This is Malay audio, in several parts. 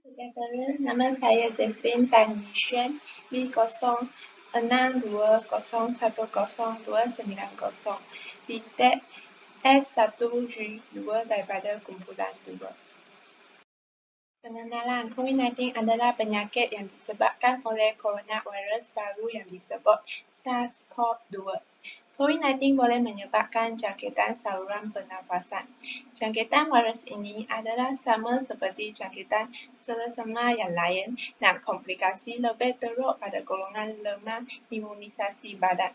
Sejahtera, nama saya Jesslyn Tan Yishuan, B0620102990, Bintang S1G2 daripada kumpulan 2. Pengenalan, COVID-19 adalah penyakit yang disebabkan oleh coronavirus baru yang disebut SARS-CoV-2. COVID-19 boleh menyebabkan jangkitan saluran pernafasan. Jangkitan virus ini adalah sama seperti jangkitan selesema yang lain dan komplikasi lebih teruk pada golongan lemah imunisasi badan.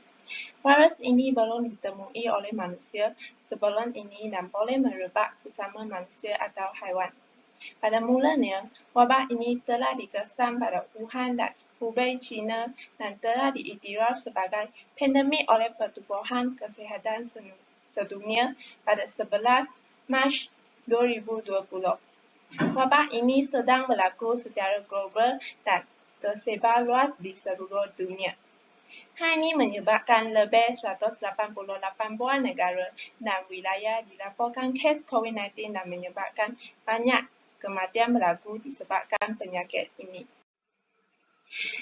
Virus ini belum ditemui oleh manusia sebelum ini dan boleh merebak sesama manusia atau haiwan. Pada mulanya, wabak ini telah dikesan pada Wuhan dan Hubei, China dan telah diiktiraf sebagai pandemik oleh Pertubuhan Kesihatan Sedunia pada 11 Mac 2020. Wabak ini sedang berlaku secara global dan tersebar luas di seluruh dunia. Hal ini menyebabkan lebih 188 buah negara dan wilayah dilaporkan kes COVID-19 dan menyebabkan banyak kematian berlaku disebabkan penyakit ini.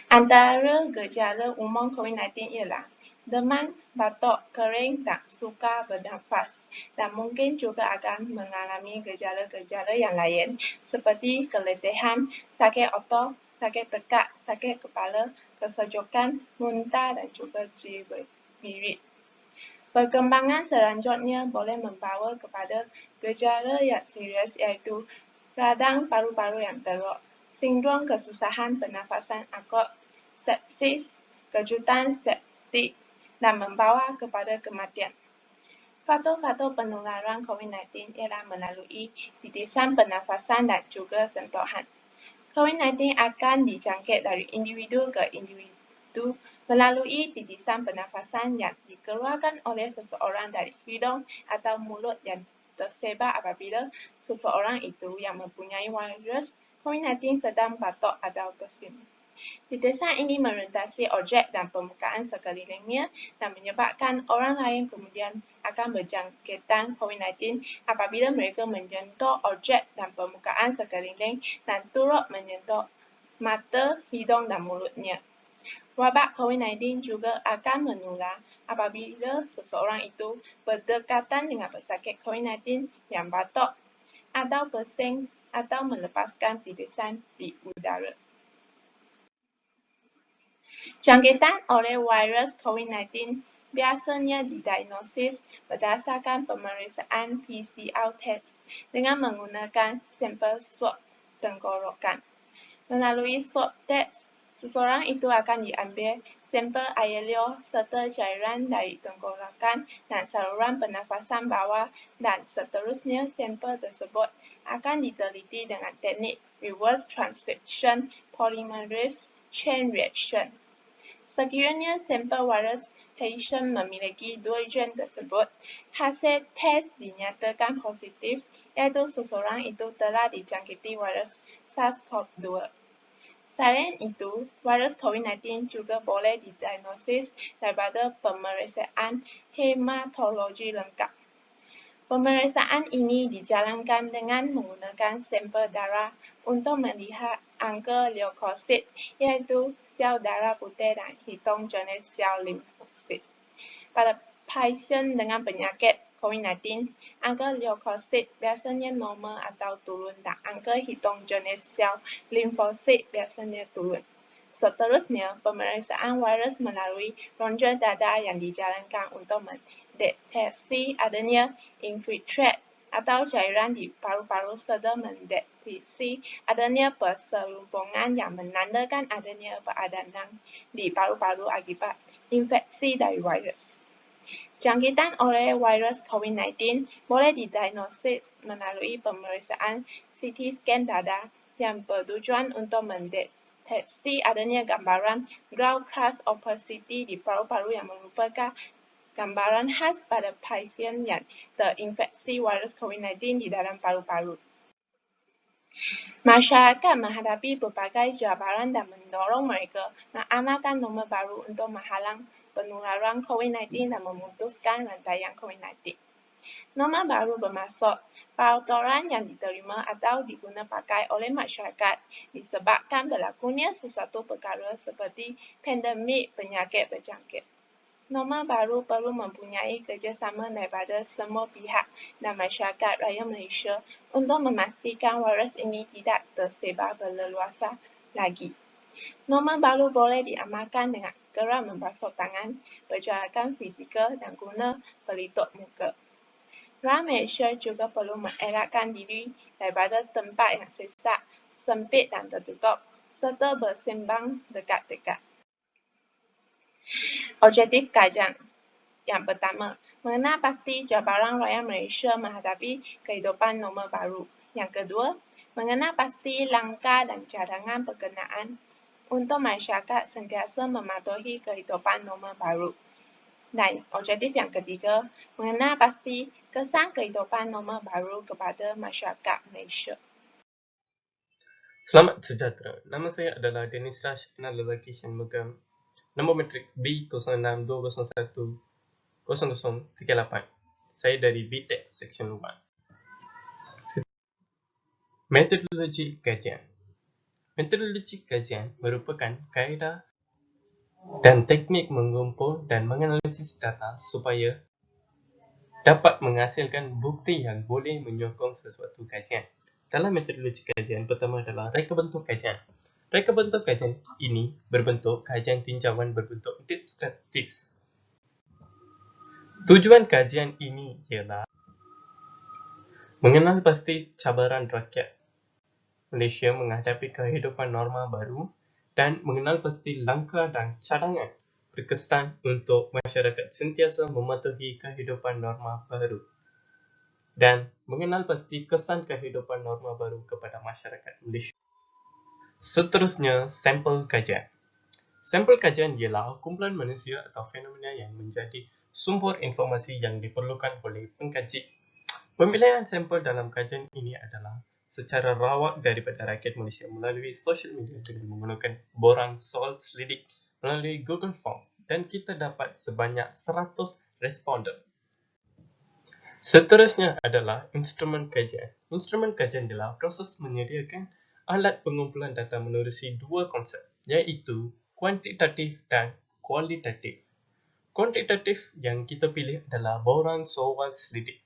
Antara gejala umum COVID-19 ialah demam, batuk, kering dan sukar bernafas dan mungkin juga akan mengalami gejala-gejala yang lain seperti keletihan, sakit otot, sakit tekak, sakit kepala, kesejukan, muntah dan juga jerit. Perkembangan selanjutnya boleh membawa kepada gejala yang serius iaitu radang paru-paru yang teruk, sindrom kesusahan pernafasan akut, sepsis, kejutan septik dan membawa kepada kematian. Faktor-faktor penularan COVID-19 ialah melalui titisan pernafasan dan juga sentuhan. COVID-19 akan dijangkit dari individu ke individu melalui titisan pernafasan yang dikeluarkan oleh seseorang dari hidung atau mulut yang tersebar apabila seseorang itu yang mempunyai virus COVID-19 sedang batuk atau bersin. Titisan ini merentasi objek dan permukaan sekelilingnya dan menyebabkan orang lain kemudian akan berjangkitan COVID-19 apabila mereka menyentuh objek dan permukaan sekeliling dan turut menyentuh mata, hidung dan mulutnya. Wabak COVID-19 juga akan menular apabila seseorang itu berdekatan dengan pesakit COVID-19 yang batuk atau bersin atau melepaskan titisan di udara. Jangkitan oleh virus COVID-19 biasanya didiagnosis berdasarkan pemeriksaan PCR test dengan menggunakan sampel swab tenggorokan. Melalui swab test, seseorang itu akan diambil sampel air liur serta cairan dari tenggorokan dan saluran pernafasan bawah dan seterusnya sampel tersebut akan diteliti dengan teknik reverse transcription polymerase chain reaction. Sekiranya sampel virus pasien memiliki dua gen tersebut, hasil tes dinyatakan positif, iaitu seseorang itu telah dijangkiti virus SARS-CoV-2. Selain itu, virus COVID-19 juga boleh didiagnosis daripada pemeriksaan hematologi lengkap. Pemeriksaan ini dijalankan dengan menggunakan sampel darah untuk melihat angka leukosit, iaitu sel darah putih dan hitung jenis sel limfosit. Pada pasien dengan penyakit COVID-19, angka leukosit biasanya normal atau turun dan angka hitung jenis sel limfosit biasanya turun. Seterusnya, pemeriksaan virus melalui rongga dada yang dijalankan untuk mendeteksi adanya infiltrate atau cairan di paru-paru serta mendeteksi adanya perselubungan yang menandakan adanya peradangan di paru-paru akibat infeksi dari virus. Jangkitan oleh virus COVID-19 boleh didiagnosis melalui pemeriksaan CT scan dada yang bertujuan untuk mendeteksi adanya gambaran ground glass opacity di paru-paru yang merupakan gambaran khas pada pasien yang terinfeksi virus COVID-19 di dalam paru-paru. Masyarakat menghadapi berbagai cabaran dan mendorong mereka mengamalkan norma baru untuk menghalang penularan COVID-19 dan memutuskan rantaian COVID-19. Norma baru bermaksud peraturan yang diterima atau diguna pakai oleh masyarakat disebabkan berlakunya sesuatu perkara seperti pandemik penyakit berjangkit. Norma baru perlu mempunyai kerjasama daripada semua pihak dan masyarakat raya Malaysia untuk memastikan virus ini tidak tersebar berleluasa lagi. Norma baru boleh diamalkan dengan gerak membasuh tangan, berjarakan fizikal dan guna pelitup muka. Rakyat Malaysia juga perlu mengelakkan diri daripada tempat yang sesak, sempit dan tertutup serta bersembang dekat-dekat. Objektif kajian. Yang pertama, mengenal pasti cabaran rakyat Malaysia menghadapi kehidupan normal baru. Yang kedua, mengenal pasti langkah dan cadangan berkenaan untuk masyarakat sentiasa mematuhi kehidupan normal baru. Dan objektif yang ketiga, mengenal pasti kesan kehidupan normal baru kepada masyarakat Malaysia. Selamat sejahtera. Nama saya adalah Dennis Raj, anak lelaki Shanmugam. Nombor matrik B0622010038. Saya dari BTEC Section 1. Metodologi kajian. Metodologi kajian merupakan kaedah dan teknik mengumpul dan menganalisis data supaya dapat menghasilkan bukti yang boleh menyokong sesuatu kajian. Dalam metodologi kajian, pertama adalah reka bentuk kajian. Reka bentuk kajian ini berbentuk kajian tinjauan berbentuk deskriptif. Tujuan kajian ini ialah mengenal pasti cabaran rakyat Malaysia menghadapi kehidupan normal baru dan mengenal pasti langkah dan cadangan berkesan untuk masyarakat sentiasa mematuhi kehidupan normal baru dan mengenal pasti kesan kehidupan normal baru kepada masyarakat Malaysia. Seterusnya, sampel kajian. Sampel kajian ialah kumpulan manusia atau fenomena yang menjadi sumber informasi yang diperlukan oleh pengkaji. Pemilihan sampel dalam kajian ini adalah secara rawak daripada rakyat Malaysia melalui sosial media dengan menggunakan borang soal selidik melalui Google Form dan kita dapat sebanyak 100 responden. Seterusnya adalah instrumen kajian. Instrumen kajian adalah proses menyediakan alat pengumpulan data menerusi dua konsep, iaitu kuantitatif dan kualitatif. Kuantitatif yang kita pilih adalah borang soal selidik.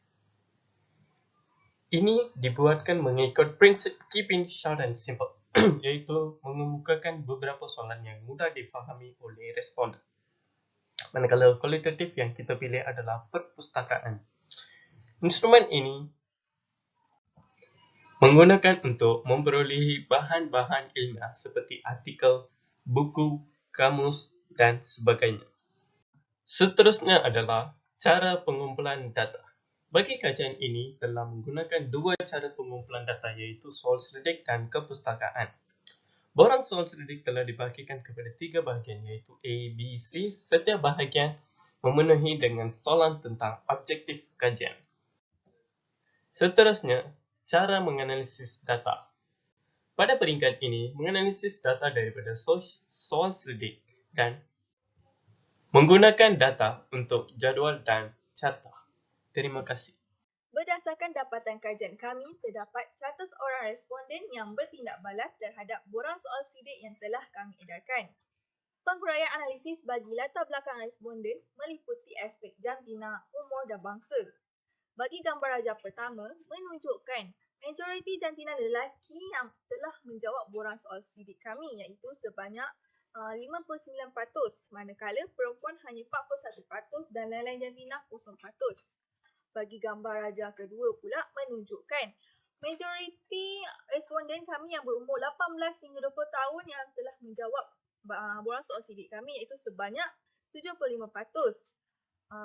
Ini dibuatkan mengikut prinsip keeping short and simple, iaitu mengemukakan beberapa soalan yang mudah difahami oleh responden. Manakala kualitatif yang kita pilih adalah perpustakaan. Instrumen ini menggunakan untuk memperolehi bahan-bahan ilmiah seperti artikel, buku, kamus dan sebagainya. Seterusnya adalah cara pengumpulan data. Bagi kajian ini telah menggunakan dua cara pengumpulan data iaitu soal selidik dan kepustakaan. Borang soal selidik telah dibahagikan kepada tiga bahagian iaitu A, B, C. Setiap bahagian memenuhi dengan soalan tentang objektif kajian. Seterusnya, cara menganalisis data. Pada peringkat ini, menganalisis data daripada soal selidik dan menggunakan data untuk jadual dan carta. Terima kasih. Berdasarkan dapatan kajian kami, terdapat 100 orang responden yang bertindak balas terhadap borang soal selidik yang telah kami edarkan. Penguraian analisis bagi latar belakang responden meliputi aspek jantina, umur dan bangsa. Bagi gambar rajah pertama, menunjukkan majoriti jantina lelaki yang telah menjawab borang soal selidik kami iaitu sebanyak 59%, manakala perempuan hanya 41% dan lain-lain jantina 0%. Bagi gambar rajah kedua pula menunjukkan majoriti responden kami yang berumur 18 hingga 20 tahun yang telah menjawab borang soal selidik kami iaitu sebanyak 75%.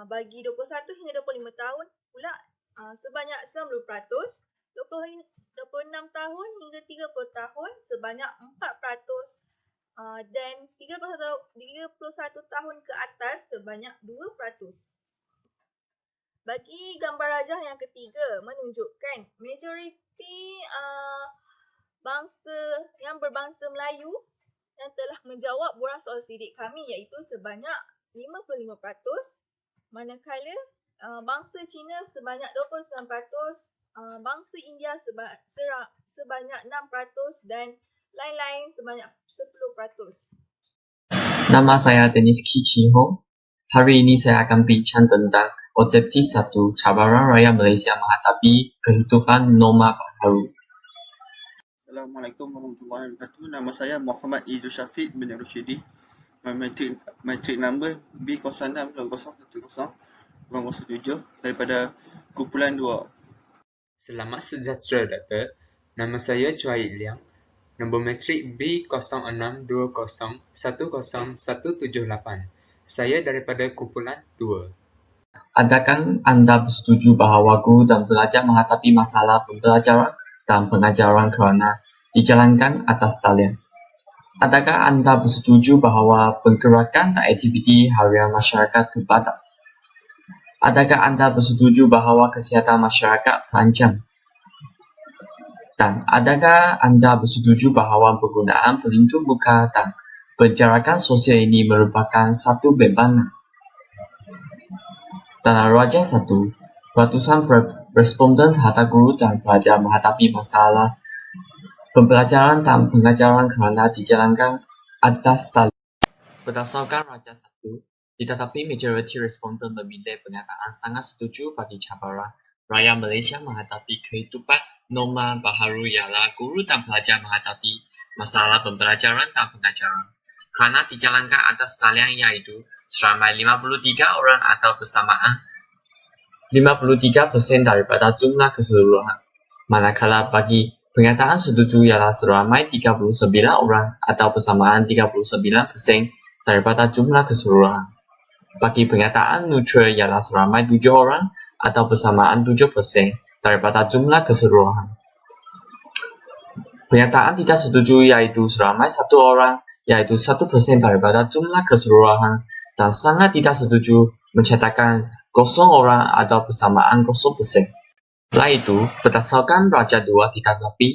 Bagi 21 hingga 25 tahun pula sebanyak 90%, 26 tahun hingga 30 tahun sebanyak 4%, dan 31 tahun ke atas sebanyak 2%. Bagi gambar rajah yang ketiga menunjukkan majoriti bangsa yang berbangsa Melayu yang telah menjawab borang soal selidik kami iaitu sebanyak 55%, manakala bangsa Cina sebanyak 29%, bangsa India sebanyak 6% dan lain-lain sebanyak 10%. Nama saya Dennis Ki Ching Hong. Hari ini saya akan bincang tentang Objektif 1 Cabaran Raya Malaysia menghadapi kehidupan norma baru. Assalamualaikum warahmatullahi wabarakatuh. Nama saya Muhammad Izul Syafiq bin Rushidi. Matric number B060010 daripada kumpulan 2. Selamat sejahtera, Doktor. Nama saya Choi Liang. Nombor matrik B0660101178. Saya daripada kumpulan 2. Adakah anda bersetuju bahawa guru dan pelajar menghadapi masalah pembelajaran dan pengajaran kerana dijalankan atas talian? Adakah anda bersetuju bahawa pergerakan dan aktiviti harian masyarakat terbatas? Adakah anda bersetuju bahawa kesihatan masyarakat terancam? Dan adakah anda bersetuju bahawa penggunaan pelindung muka dan penjarakan sosial ini merupakan satu bebanan? Dalam Raja 1, ratusan responden terhadap guru dan pelajar menghadapi masalah pembelajaran dan pengajaran kerana dijalankan atas talian. Berdasarkan Raja 1, tetapi majoriti responden memilih pernyataan sangat setuju bagi cabaran raya Malaysia menghadapi kehidupan norma baharu ialah guru dan pelajar menghadapi masalah pembelajaran dan pengajaran kerana dijalankan atas talian iaitu seramai 53 orang atau bersamaan 53% daripada jumlah keseluruhan. Manakala bagi pernyataan setuju ialah seramai 39 orang atau bersamaan 39% daripada jumlah keseluruhan. Bagi pernyataan neutral ialah seramai 7 orang atau bersamaan 7% daripada jumlah keseluruhan. Pernyataan tidak setuju iaitu seramai 1 orang iaitu 1% daripada jumlah keseluruhan dan sangat tidak setuju mencatatkan 0 orang atau bersamaan 0%. Setelah itu, berdasarkan Raja 2 tetapi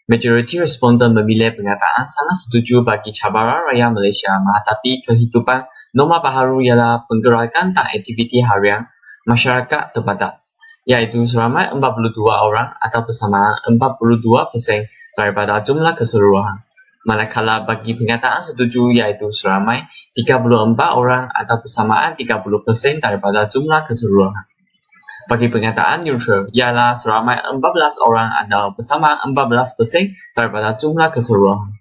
majoriti responden memilih pernyataan sangat setuju bagi cabaran raya Malaysia menghadapi kehidupan norma baharu ialah penggerakan dan aktiviti harian masyarakat terbatas, iaitu seramai 42 orang atau bersamaan 42% daripada jumlah keseluruhan. Manakala bagi pernyataan setuju iaitu seramai 34 orang atau bersamaan 30% daripada jumlah keseluruhan. Bagi pernyataan neutral ialah seramai 14 orang atau bersamaan 14% daripada jumlah keseluruhan.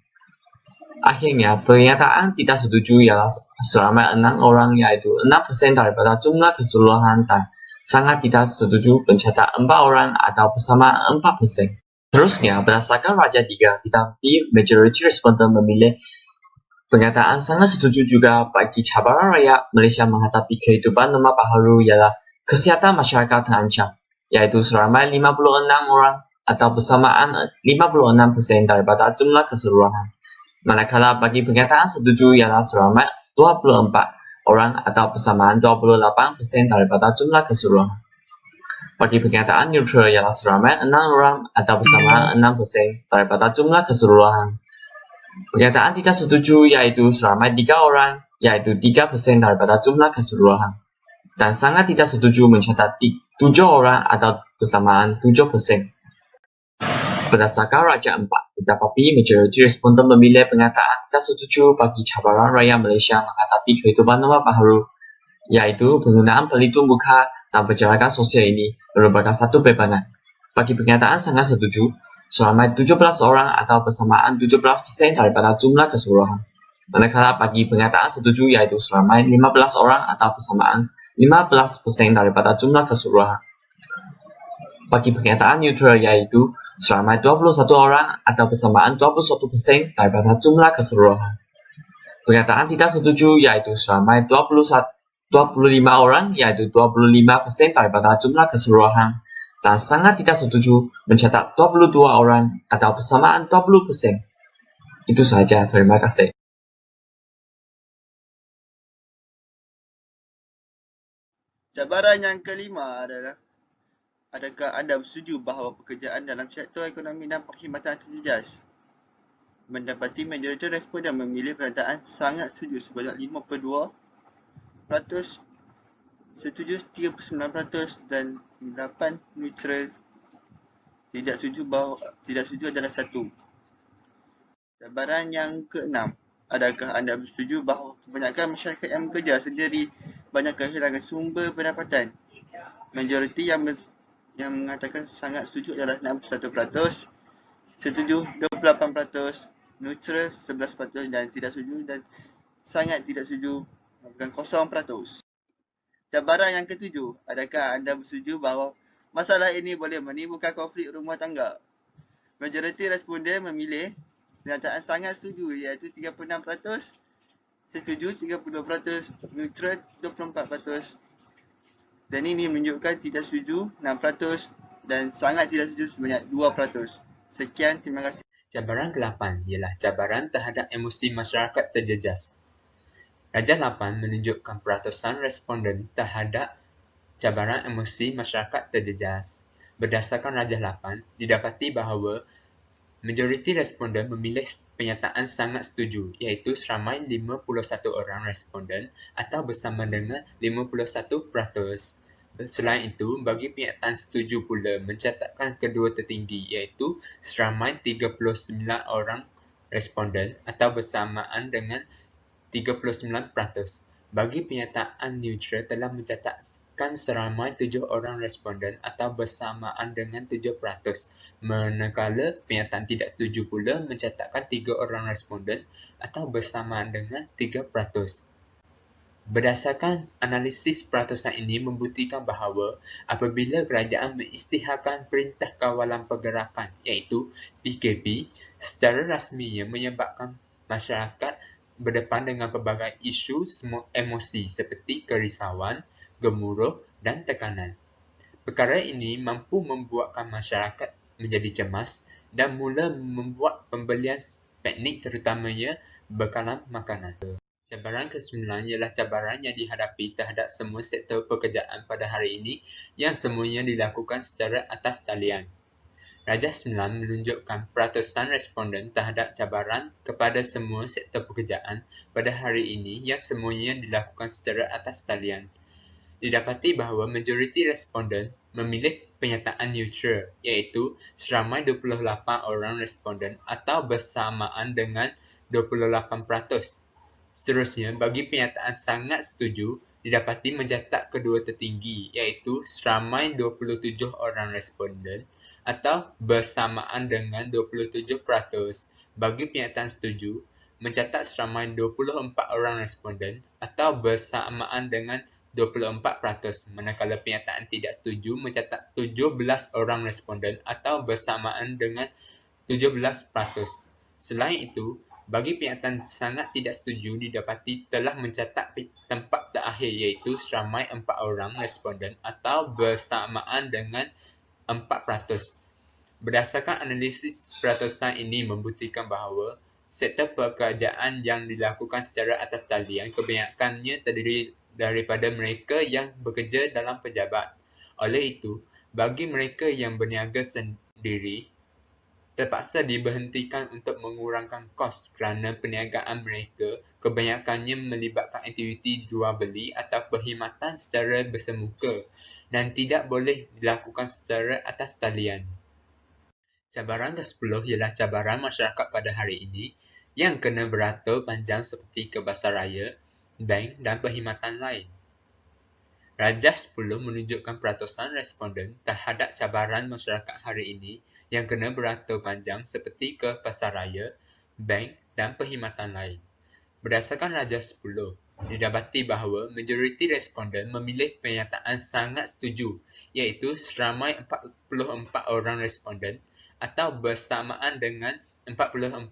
Akhirnya, pernyataan tidak setuju ialah seramai 6 orang iaitu 6% daripada jumlah keseluruhan dan sangat tidak setuju mencatat 4 orang atau bersamaan 4%. Terusnya, berdasarkan Raja 3 tetapi majoriti responden memilih pernyataan sangat setuju juga bagi cabaran raya Malaysia menghadapi kehidupan norma baharu ialah kesihatan masyarakat terancam, iaitu seramai 56 orang atau bersamaan 56% daripada jumlah keseluruhan. Manakala bagi pernyataan setuju ialah seramai 24 orang atau bersamaan 28% daripada jumlah keseluruhan. Bagi pernyataan neutral ialah seramai 6 orang atau bersamaan 6% daripada jumlah keseluruhan. Pernyataan tidak setuju iaitu seramai 3 orang iaitu 3% daripada jumlah keseluruhan. Dan sangat tidak setuju mencatat 7 orang atau bersamaan 7%. Berdasarkan Raja 4, tetapi majoriti responden memilih pernyataan tidak setuju bagi cabaran raya Malaysia menghadapi kehidupan norma baharu, iaitu penggunaan pelindung muka dan penjarakan sosial ini merupakan satu bebanan. Bagi pernyataan sangat setuju, seramai 17 orang atau bersamaan 17% daripada jumlah keseluruhan. Manakala bagi pernyataan setuju iaitu seramai 15 orang atau bersamaan 15% daripada jumlah keseluruhan. Bagi pernyataan neutral iaitu seramai 21 orang atau bersamaan 21% daripada jumlah keseluruhan. Pernyataan tidak setuju iaitu seramai 25 orang iaitu 25% daripada jumlah keseluruhan dan sangat tidak setuju mencatat 22 orang atau bersamaan 20%. Itu sahaja, terima kasih. Cabaran yang kelima adalah, adakah anda bersetuju bahawa pekerjaan dalam sektor ekonomi dan perkhidmatan terjejas? Mendapati majoriti responden memilih pernyataan sangat setuju sebanyak 52% setuju 39% dan 8 neutral. Tidak setuju adalah 1. Cabaran yang ke-6. Adakah anda bersetuju bahawa kebanyakan masyarakat yang bekerja sendiri banyak kehilangan sumber pendapatan? Majoriti yang mengatakan sangat setuju adalah 61%, setuju 28%, neutral 11% dan tidak setuju dan sangat tidak setuju bukan 0%. Cabaran yang ke-7. Adakah anda bersetuju bahawa masalah ini boleh menimbulkan konflik rumah tangga? Majoriti responden memilih pernyataan sangat setuju iaitu 36%, setuju 30%, neutral 24%. Dan ini menunjukkan tidak setuju 6% dan sangat tidak setuju sebanyak 2%. Sekian, terima kasih. Cabaran ke-8 ialah cabaran terhadap emosi masyarakat terjejas. Rajah 8 menunjukkan peratusan responden terhadap cabaran emosi masyarakat terjejas. Berdasarkan Rajah 8, didapati bahawa majoriti responden memilih pernyataan sangat setuju iaitu seramai 51 orang responden atau bersama dengan 51%. Selain itu, bagi pernyataan setuju pula mencatatkan kedua tertinggi iaitu seramai 39 orang responden atau bersamaan dengan 39%. Bagi pernyataan neutral telah mencatatkan seramai 7 orang responden atau bersamaan dengan 7%. Manakala pernyataan tidak setuju pula mencatatkan 3 orang responden atau bersamaan dengan 3%. Berdasarkan analisis peratusan ini membuktikan bahawa apabila kerajaan mengisytiharkan Perintah Kawalan Pergerakan iaitu PKP secara rasminya menyebabkan masyarakat berdepan dengan pelbagai isu emosi seperti kerisauan, gemuruh dan tekanan. Perkara ini mampu membuatkan masyarakat menjadi cemas dan mula membuat pembelian panik terutamanya bekalan makanan. Cabaran ke-9 ialah cabaran yang dihadapi terhadap semua sektor pekerjaan pada hari ini yang semuanya dilakukan secara atas talian. Rajah 9 menunjukkan peratusan responden terhadap cabaran kepada semua sektor pekerjaan pada hari ini yang semuanya dilakukan secara atas talian. Didapati bahawa majoriti responden memilih pernyataan neutral iaitu seramai 28 orang responden atau bersamaan dengan 28%. Seterusnya, bagi pernyataan sangat setuju, didapati mencatat kedua tertinggi iaitu seramai 27 orang responden atau bersamaan dengan 27%. Bagi pernyataan setuju, mencatat seramai 24 orang responden atau bersamaan dengan 24%. Manakala pernyataan tidak setuju mencatat 17 orang responden atau bersamaan dengan 17%. Selain itu, bagi pernyataan sangat tidak setuju didapati telah mencatat tempat terakhir iaitu seramai 4 orang responden atau bersamaan dengan 4%. Berdasarkan analisis peratusan ini membuktikan bahawa sektor pekerjaan yang dilakukan secara atas talian kebanyakannya terdiri daripada mereka yang bekerja dalam pejabat. Oleh itu, bagi mereka yang berniaga sendiri, terpaksa diberhentikan untuk mengurangkan kos kerana perniagaan mereka kebanyakannya melibatkan aktiviti jual beli atau perkhidmatan secara bersemuka dan tidak boleh dilakukan secara atas talian. Cabaran ke-10 ialah cabaran masyarakat pada hari ini yang kena beratur panjang seperti ke pasaraya, bank dan perkhidmatan lain. Rajah 10 menunjukkan peratusan responden terhadap cabaran masyarakat hari ini yang kena beratur panjang seperti ke pasaraya, bank dan perkhidmatan lain. Berdasarkan Rajah 10, didapati bahawa majoriti responden memilih pernyataan sangat setuju iaitu seramai 44 orang responden atau bersamaan dengan 44%.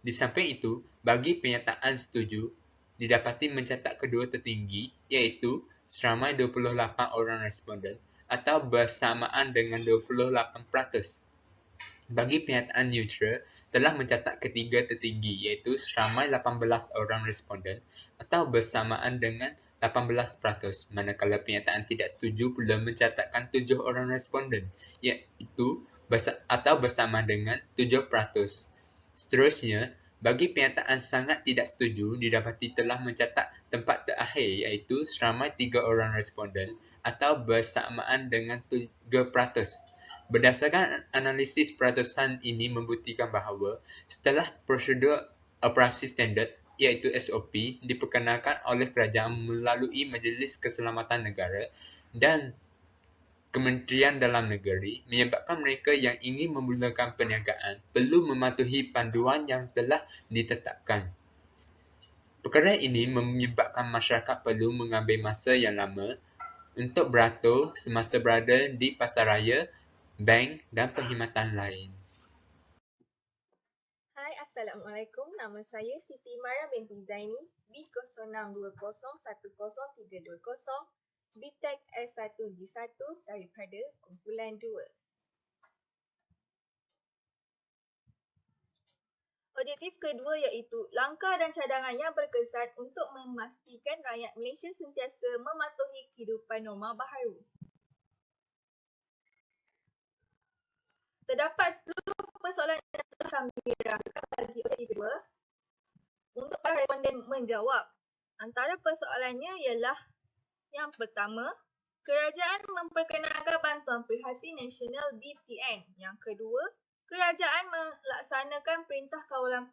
Di samping itu, bagi pernyataan setuju, didapati mencatat kedua tertinggi iaitu seramai 28 orang responden atau bersamaan dengan 28%. Bagi pernyataan neutral, telah mencatat ketiga tertinggi iaitu seramai 18 orang responden atau bersamaan dengan 18%. Manakala pernyataan tidak setuju pula mencatatkan 7 orang responden iaitu atau bersama dengan 7%. Seterusnya, Bagi pernyataan sangat tidak setuju, didapati telah mencatat tempat terakhir iaitu seramai 3 orang responden atau bersamaan dengan 3%. Berdasarkan analisis peratusan ini membuktikan bahawa setelah prosedur operasi standard iaitu SOP diperkenalkan oleh kerajaan melalui Majlis Keselamatan Negara dan Kementerian Dalam Negeri, menyebabkan mereka yang ingin memulakan perniagaan perlu mematuhi panduan yang telah ditetapkan. Perkara ini menyebabkan masyarakat perlu mengambil masa yang lama untuk beratur semasa berada di pasaraya, bank dan perkhidmatan lain. Hai, Assalamualaikum. Nama saya Siti Mariam binti Zaini, B0620103020, BTEC S1G1 daripada kumpulan 2. Objektif kedua iaitu langkah dan cadangan yang berkesan untuk memastikan rakyat Malaysia sentiasa mematuhi kehidupan norma baharu. Terdapat 10 persoalan yang telah kami rangka bagi objektif kedua untuk para responden menjawab. Antara persoalannya ialah yang pertama, kerajaan memperkenalkan bantuan prihatin nasional BPN. Yang kedua, kerajaan melaksanakan Perintah Kawalan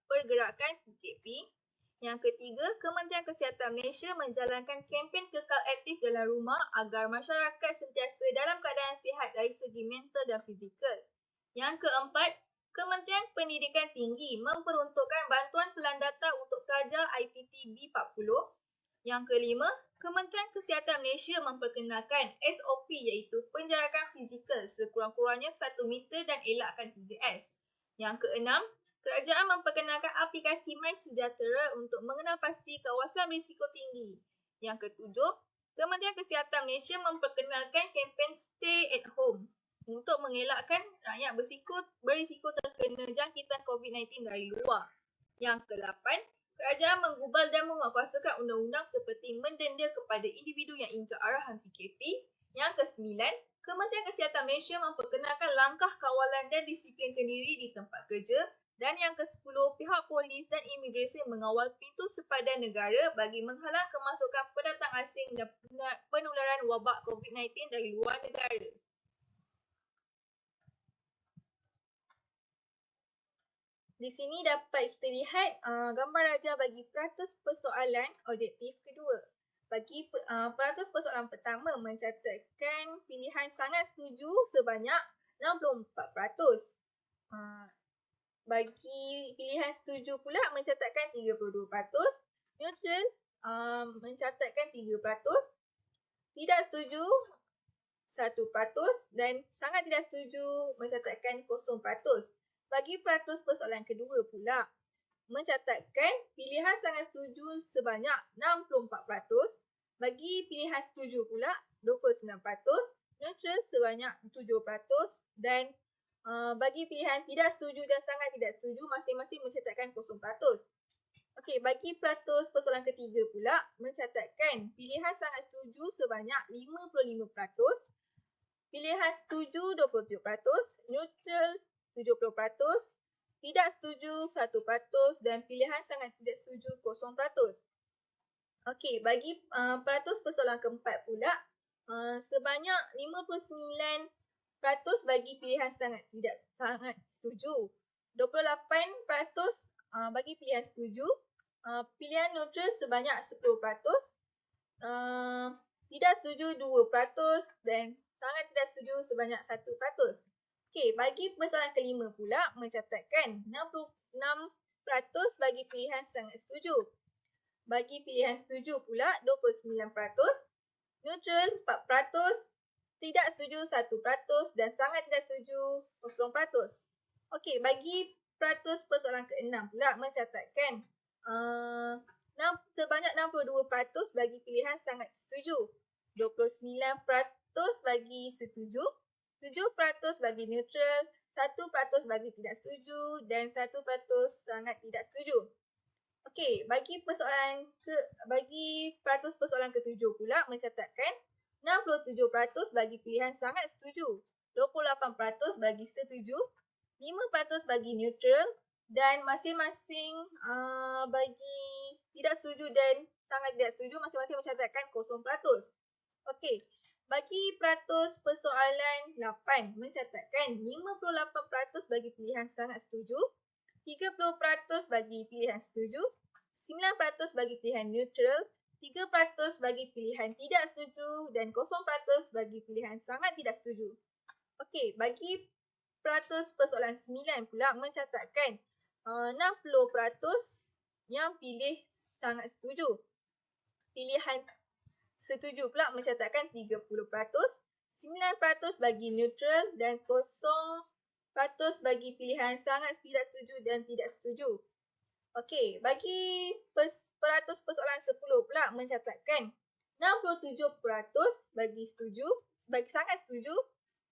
Pergerakan PKP. Yang ketiga, Kementerian Kesihatan Malaysia menjalankan kempen kekal aktif dalam rumah agar masyarakat sentiasa dalam keadaan sihat dari segi mental dan fizikal. Yang keempat, Kementerian Pendidikan Tinggi memperuntukkan bantuan pelandatan untuk pelajar IPT B40. Yang kelima, Kementerian Kesihatan Malaysia memperkenalkan SOP iaitu penjarakan fizikal sekurang-kurangnya 1 meter dan elakkan 3S. Yang keenam, kerajaan memperkenalkan aplikasi MySejahtera untuk mengenal pasti kawasan risiko tinggi. Yang ketujuh, Kementerian Kesihatan Malaysia memperkenalkan kempen Stay at Home untuk mengelakkan rakyat berisiko terkena jangkitan COVID-19 dari luar. Yang ke-8, kerajaan menggubal dan menguatkuasakan undang-undang seperti mendenda kepada individu yang ingkar arahan PKP. Yang ke-9, Kementerian Kesihatan Malaysia memperkenalkan langkah kawalan dan disiplin kendiri di tempat kerja. Dan yang ke-10, pihak polis dan imigresen mengawal pintu sepadan negara bagi menghalang kemasukan pendatang asing dan penularan wabak COVID-19 dari luar negara. Di sini dapat kita lihat gambar raja bagi peratus persoalan objektif kedua. Bagi peratus persoalan pertama mencatatkan pilihan sangat setuju sebanyak 64%. Bagi pilihan setuju pula mencatatkan 32%, neutral mencatatkan 3%, tidak setuju 1% dan sangat tidak setuju mencatatkan 0%. Bagi peratus persoalan kedua pula, mencatatkan pilihan sangat setuju sebanyak 64%, bagi pilihan setuju pula 29%, neutral sebanyak 7% dan bagi pilihan tidak setuju dan sangat tidak setuju masing-masing mencatatkan 0%. Okey, bagi peratus persoalan ketiga pula, mencatatkan pilihan sangat setuju sebanyak 55%, pilihan setuju 27%, neutral 70%, tidak setuju 1% dan pilihan sangat tidak setuju 0%. Okey, bagi peratus persoalan keempat pula, sebanyak 59% bagi pilihan sangat setuju, 28% bagi pilihan setuju, pilihan neutral sebanyak 10%, tidak setuju 2% dan sangat tidak setuju sebanyak 1%. Okey, bagi persoalan kelima pula mencatatkan 66% bagi pilihan sangat setuju. Bagi pilihan setuju pula 29%, neutral 4%, tidak setuju 1% dan sangat tidak setuju 0%. Okey, bagi peratus persoalan ke-6 pula mencatatkan sebanyak 62% bagi pilihan sangat setuju, 29% bagi setuju, 7% bagi neutral, 1% bagi tidak setuju dan 1% sangat tidak setuju. Okey, bagi peratus persoalan ke-7 pula mencatatkan 67% bagi pilihan sangat setuju, 28% bagi setuju, 5% bagi neutral, dan masing-masing bagi tidak setuju dan sangat tidak setuju masing-masing mencatatkan 0%. Okey, bagi peratus persoalan 8 mencatatkan 58% bagi pilihan sangat setuju, 30% bagi pilihan setuju, 9% bagi pilihan neutral, 3% bagi pilihan tidak setuju dan 0% bagi pilihan sangat tidak setuju. Okey, bagi peratus persoalan 9 pula mencatatkan 60% yang pilih sangat setuju. Pilihan setuju pula mencatatkan 30%, 9% bagi neutral dan 0% bagi pilihan sangat tidak setuju dan tidak setuju. Okey, bagi peratus persoalan 10 pula mencatatkan 67% bagi setuju, bagi sangat setuju,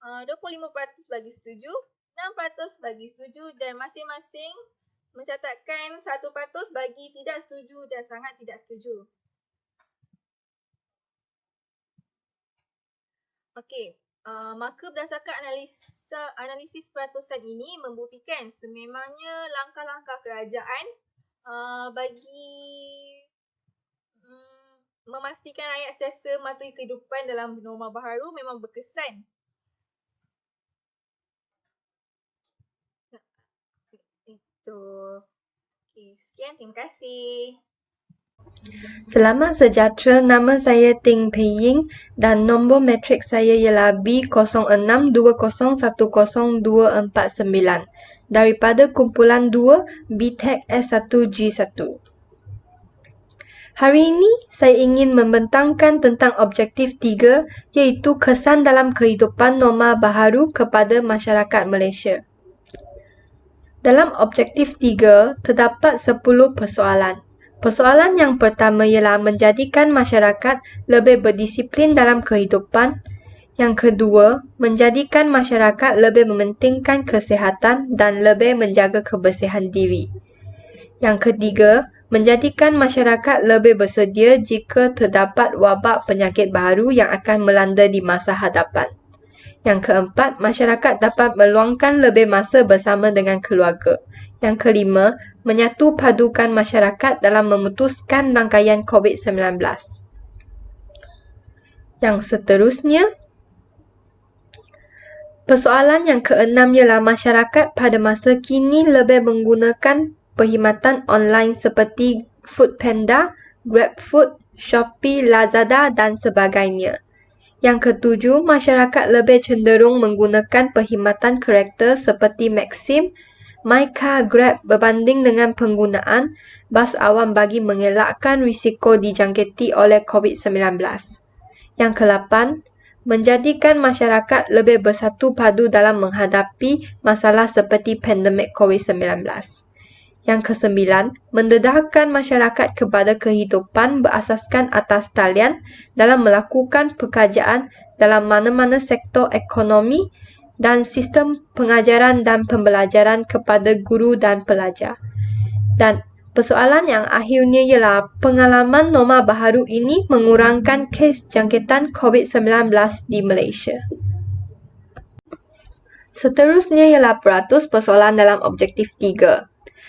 25% bagi setuju, 6% bagi setuju dan masing-masing mencatatkan 1% bagi tidak setuju dan sangat tidak setuju. Okey, maka berdasarkan analisis peratusan ini membuktikan sememangnya langkah-langkah kerajaan bagi memastikan rakyat sentiasa mematuhi kehidupan dalam norma baharu memang berkesan. Okey, sekian, terima kasih. Selamat sejahtera, nama saya Ting Pei Ying dan nombor matrik saya ialah B0620102449 daripada kumpulan 2 BTEC S1G1. Hari ini saya ingin membentangkan tentang objektif 3 iaitu kesan dalam kehidupan norma baharu kepada masyarakat Malaysia. Dalam objektif 3 terdapat 10 persoalan. Persoalan yang pertama ialah menjadikan masyarakat lebih berdisiplin dalam kehidupan. Yang kedua, menjadikan masyarakat lebih mementingkan kesihatan dan lebih menjaga kebersihan diri. Yang ketiga, menjadikan masyarakat lebih bersedia jika terdapat wabak penyakit baru yang akan melanda di masa hadapan. Yang keempat, masyarakat dapat meluangkan lebih masa bersama dengan keluarga. Yang kelima, menyatu padukan masyarakat dalam memutuskan rangkaian COVID-19. Yang seterusnya, persoalan yang keenam ialah masyarakat pada masa kini lebih menggunakan perkhidmatan online seperti Foodpanda, GrabFood, Shopee, Lazada dan sebagainya. Yang ketujuh, masyarakat lebih cenderung menggunakan perkhidmatan kereta seperti Maxim, MyCar, Grab berbanding dengan penggunaan bas awam bagi mengelakkan risiko dijangkiti oleh COVID-19. Yang ke-8, menjadikan masyarakat lebih bersatu padu dalam menghadapi masalah seperti pandemik COVID-19. Yang ke-9, mendedahkan masyarakat kepada kehidupan berasaskan atas talian dalam melakukan pekerjaan dalam mana-mana sektor ekonomi dan sistem pengajaran dan pembelajaran kepada guru dan pelajar. Dan persoalan yang akhirnya ialah pengalaman norma baharu ini mengurangkan kes jangkitan COVID-19 di Malaysia. Seterusnya ialah peratus persoalan dalam objektif 3.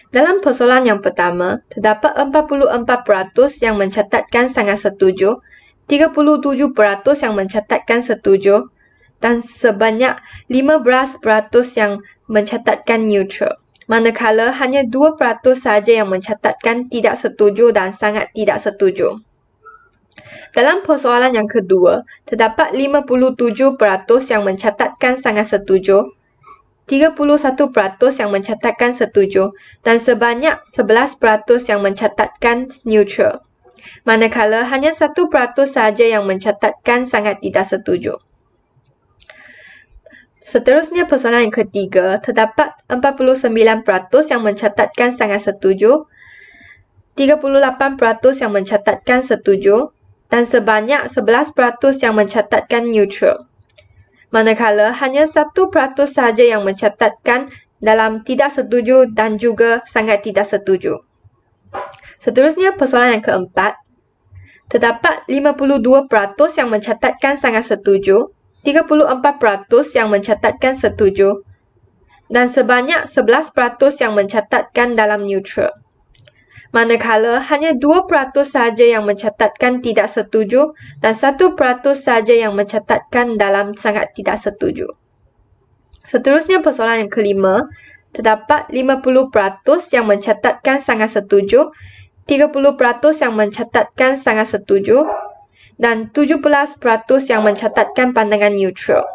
Dalam persoalan yang pertama, terdapat 44% yang mencatatkan sangat setuju, 37% yang mencatatkan setuju dan sebanyak 15% yang mencatatkan neutral. Manakala hanya 2% sahaja yang mencatatkan tidak setuju dan sangat tidak setuju. Dalam persoalan yang kedua, terdapat 57% yang mencatatkan sangat setuju, 31% yang mencatatkan setuju dan sebanyak 11% yang mencatatkan neutral. Manakala hanya 1% sahaja yang mencatatkan sangat tidak setuju. Seterusnya persoalan yang ketiga, terdapat 49% yang mencatatkan sangat setuju, 38% yang mencatatkan setuju dan sebanyak 11% yang mencatatkan neutral. Manakala hanya 1% sahaja yang mencatatkan dalam tidak setuju dan juga sangat tidak setuju. Seterusnya persoalan yang keempat, terdapat 52% yang mencatatkan sangat setuju, 34% yang mencatatkan setuju dan sebanyak 11% yang mencatatkan dalam neutral. Manakala hanya 2% sahaja yang mencatatkan tidak setuju dan 1% sahaja yang mencatatkan dalam sangat tidak setuju. Seterusnya persoalan yang kelima, terdapat 50% yang mencatatkan sangat setuju, 30% yang mencatatkan sangat setuju dan 17% yang mencatatkan pandangan neutral.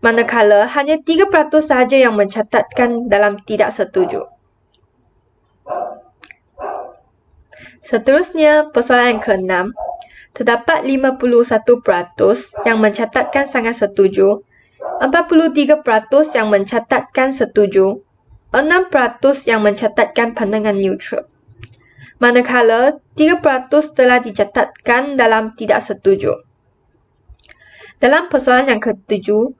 Manakala hanya 3% sahaja yang mencatatkan dalam tidak setuju. Seterusnya, persoalan yang keenam, terdapat 51% yang mencatatkan sangat setuju, 43% yang mencatatkan setuju, 6% yang mencatatkan pandangan neutral. Manakala 3% telah dicatatkan dalam tidak setuju. Dalam persoalan yang ketujuh,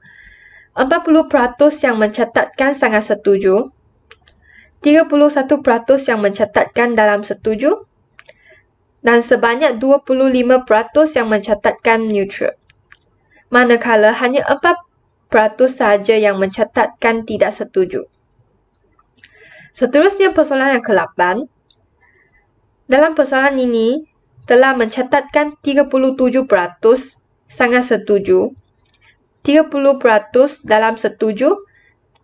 40% yang mencatatkan sangat setuju, 31% yang mencatatkan dalam setuju, dan sebanyak 25% yang mencatatkan neutral. Manakala hanya 4% sahaja yang mencatatkan tidak setuju. Seterusnya persoalan yang ke-8. Dalam persoalan ini, telah mencatatkan 37% sangat setuju, 30% dalam setuju,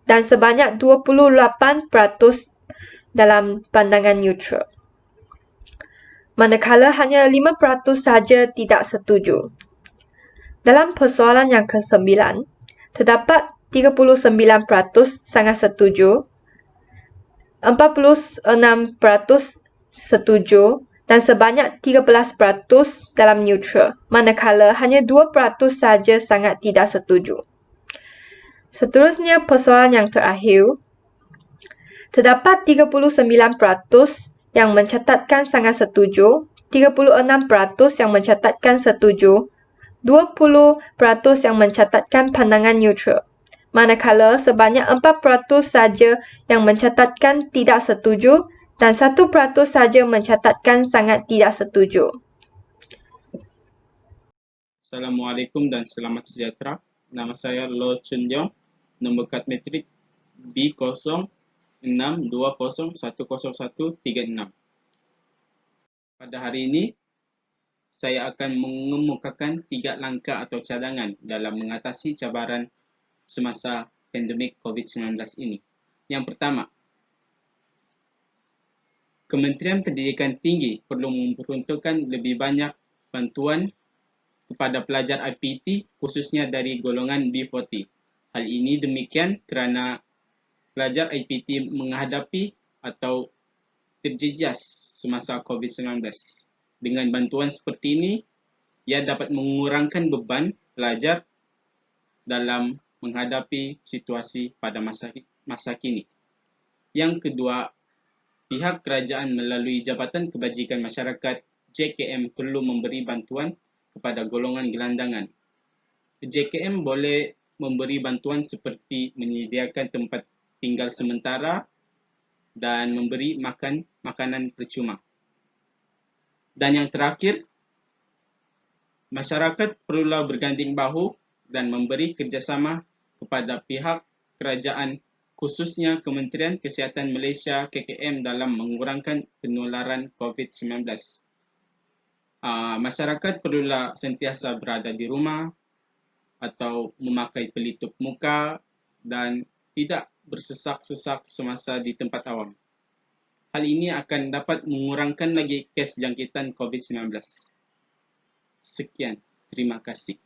dan sebanyak 28% dalam pandangan neutral. Manakala hanya 5% sahaja tidak setuju. Dalam persoalan yang ke-9, terdapat 39% sangat setuju, 46% setuju dan sebanyak 13% dalam neutral, manakala hanya 2% sahaja sangat tidak setuju. Seterusnya persoalan yang terakhir, terdapat 39% yang mencatatkan sangat setuju, 36% yang mencatatkan setuju, 20% yang mencatatkan pandangan neutral, manakala sebanyak 4% saja yang mencatatkan tidak setuju dan 1% saja mencatatkan sangat tidak setuju. Assalamualaikum dan selamat sejahtera. Nama saya Lo Chun Leong, nombor kad matrik B0620100136. Pada hari ini, saya akan mengemukakan 3 langkah atau cadangan dalam mengatasi cabaran semasa pandemik COVID-19 ini. Yang pertama, Kementerian Pendidikan Tinggi perlu memperuntukkan lebih banyak bantuan kepada pelajar IPT khususnya dari golongan B40. Hal ini demikian kerana pelajar IPT menghadapi atau terjejas semasa COVID-19. Dengan bantuan seperti ini, ia dapat mengurangkan beban pelajar dalam menghadapi situasi pada masa kini. Yang kedua, pihak kerajaan melalui Jabatan Kebajikan Masyarakat JKM perlu memberi bantuan kepada golongan gelandangan. JKM boleh memberi bantuan seperti menyediakan tempat tinggal sementara dan memberi makanan percuma. Dan yang terakhir, masyarakat perlulah berganding bahu dan memberi kerjasama kepada pihak kerajaan khususnya Kementerian Kesihatan Malaysia KKM dalam mengurangkan penularan COVID-19. Masyarakat perlulah sentiasa berada di rumah atau memakai pelitup muka dan tidak bersesak-sesak semasa di tempat awam. Hal ini akan dapat mengurangkan lagi kes jangkitan COVID-19. Sekian, terima kasih.